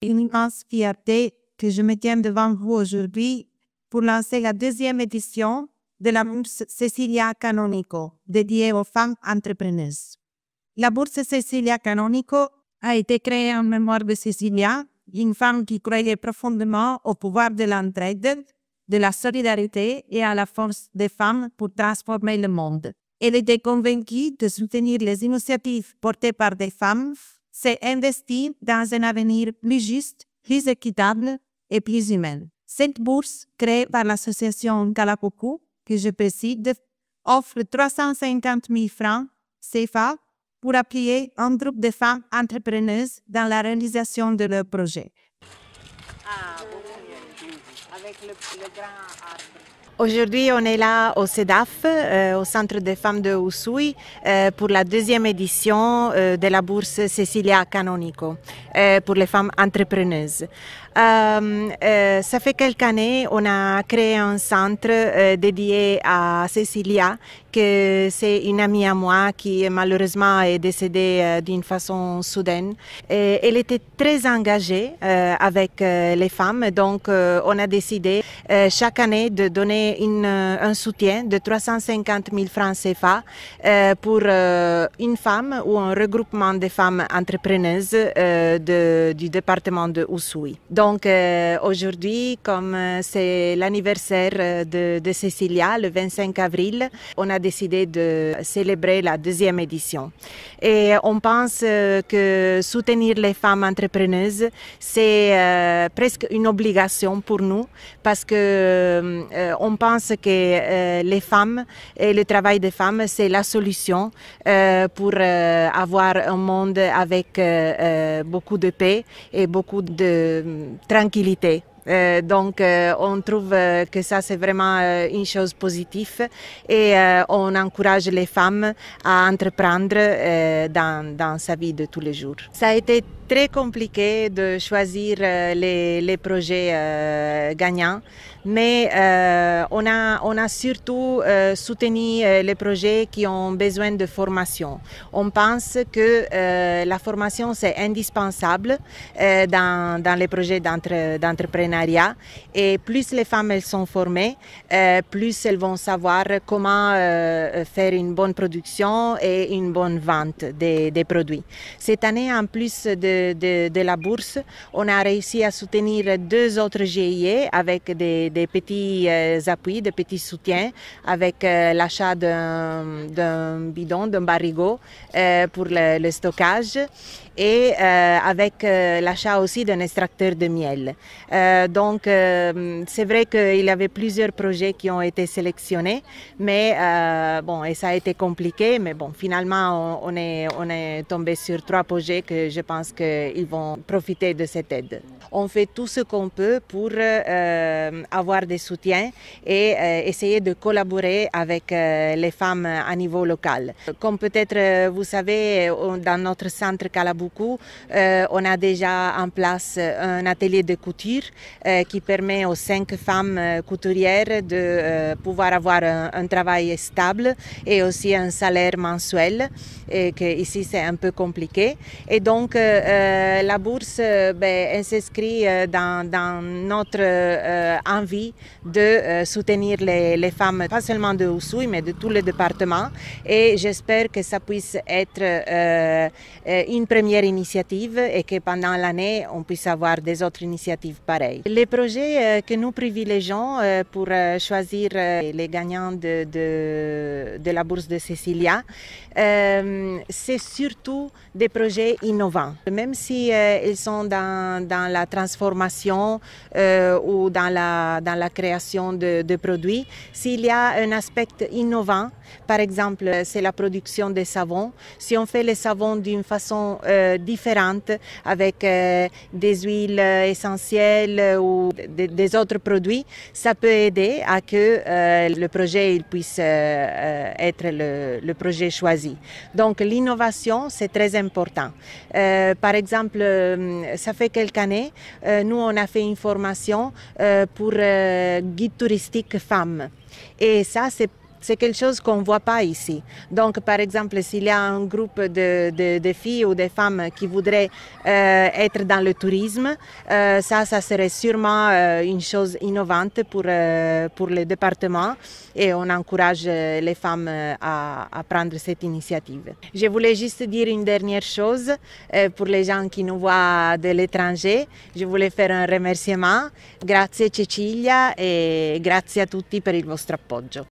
une immense fierté que je me tiens devant vous aujourd'hui pour lancer la deuxième édition de la bourse Cecilia Canonico, dédiée aux femmes entrepreneuses. La bourse Cecilia Canonico a été créée en mémoire de Cecilia, une femme qui croyait profondément au pouvoir de l'entraide, de la solidarité et à la force des femmes pour transformer le monde. Elle était convaincue de soutenir les initiatives portées par des femmes, c'est investir dans un avenir plus juste, plus équitable et plus humain. Cette bourse, créée par l'association Kalapuku, que je préside, offre 350 000 francs CFA pour appuyer un groupe de femmes entrepreneuses dans la réalisation de leurs projets. Avec le grand arbre. Aujourd'hui, on est là au CEDAF, au Centre des femmes de Ushuaïa, pour la deuxième édition de la bourse Cecilia Canonico pour les femmes entrepreneuses. Ça fait quelques années, on a créé un centre dédié à Cecilia, que c'est une amie à moi qui malheureusement est décédée d'une façon soudaine. Elle était très engagée avec les femmes, donc on a décidé chaque année de donner un soutien de 350 000 francs CFA pour une femme ou un regroupement de femmes entrepreneuses du département de Ushuaïa. Donc aujourd'hui, comme c'est l'anniversaire de Cecilia, le 25 avril, on a décidé de célébrer la deuxième édition. Et on pense que soutenir les femmes entrepreneuses, c'est presque une obligation pour nous parce que on pense que les femmes et le travail des femmes, c'est la solution pour avoir un monde avec beaucoup de paix et beaucoup de tranquillité. Donc on trouve que ça c'est vraiment une chose positive et on encourage les femmes à entreprendre dans sa vie de tous les jours. Ça a été très compliqué de choisir les projets gagnants, mais on a surtout soutenu les projets qui ont besoin de formation. On pense que la formation c'est indispensable dans les projets d'entrepreneuriat et plus les femmes elles sont formées, plus elles vont savoir comment faire une bonne production et une bonne vente des produits. Cette année, en plus de la bourse, on a réussi à soutenir 2 autres GIE avec des petits appuis, des petits soutiens, avec l'achat d'un bidon, d'un barigot pour le stockage et avec l'achat aussi d'un extracteur de miel. Donc c'est vrai qu'il y avait plusieurs projets qui ont été sélectionnés, mais bon, et ça a été compliqué, mais bon, finalement on est tombé sur 3 projets que je pense qu'ils vont profiter de cette aide. On fait tout ce qu'on peut pour avoir des soutiens et essayer de collaborer avec les femmes à niveau local. Comme peut-être vous savez, dans notre centre Kalabuku, on a déjà en place un atelier de couture qui permet aux 5 femmes couturières de pouvoir avoir un travail stable et aussi un salaire mensuel, et que ici c'est un peu compliqué. Et donc la bourse elle s'inscrit dans notre envie de soutenir les femmes, pas seulement de Ushuaïa, mais de tous les départements. Et j'espère que ça puisse être une première initiative et que pendant l'année, on puisse avoir des autres initiatives pareilles. Les projets que nous privilégions pour choisir les gagnants de la bourse de Cecilia, c'est surtout des projets innovants. Même si ils sont dans la transformation ou dans la création de produits, s'il y a un aspect innovant, par exemple, c'est la production des savons. Si on fait les savons d'une façon différente, avec des huiles essentielles ou des autres produits, ça peut aider à que le projet il puisse être le projet choisi. Donc l'innovation, c'est très important. Par exemple, ça fait quelques années, nous on a fait une formation pour guide touristique femmes. Et ça, c'est C'est quelque chose qu'on ne voit pas ici. Donc, par exemple, s'il y a un groupe de filles ou de femmes qui voudraient être dans le tourisme, ça serait sûrement une chose innovante pour le département et on encourage les femmes à prendre cette initiative. Je voulais juste dire une dernière chose pour les gens qui nous voient de l'étranger. Je voulais faire un remerciement. Grazie Cecilia e grazie a tutti per il vostro appoggio.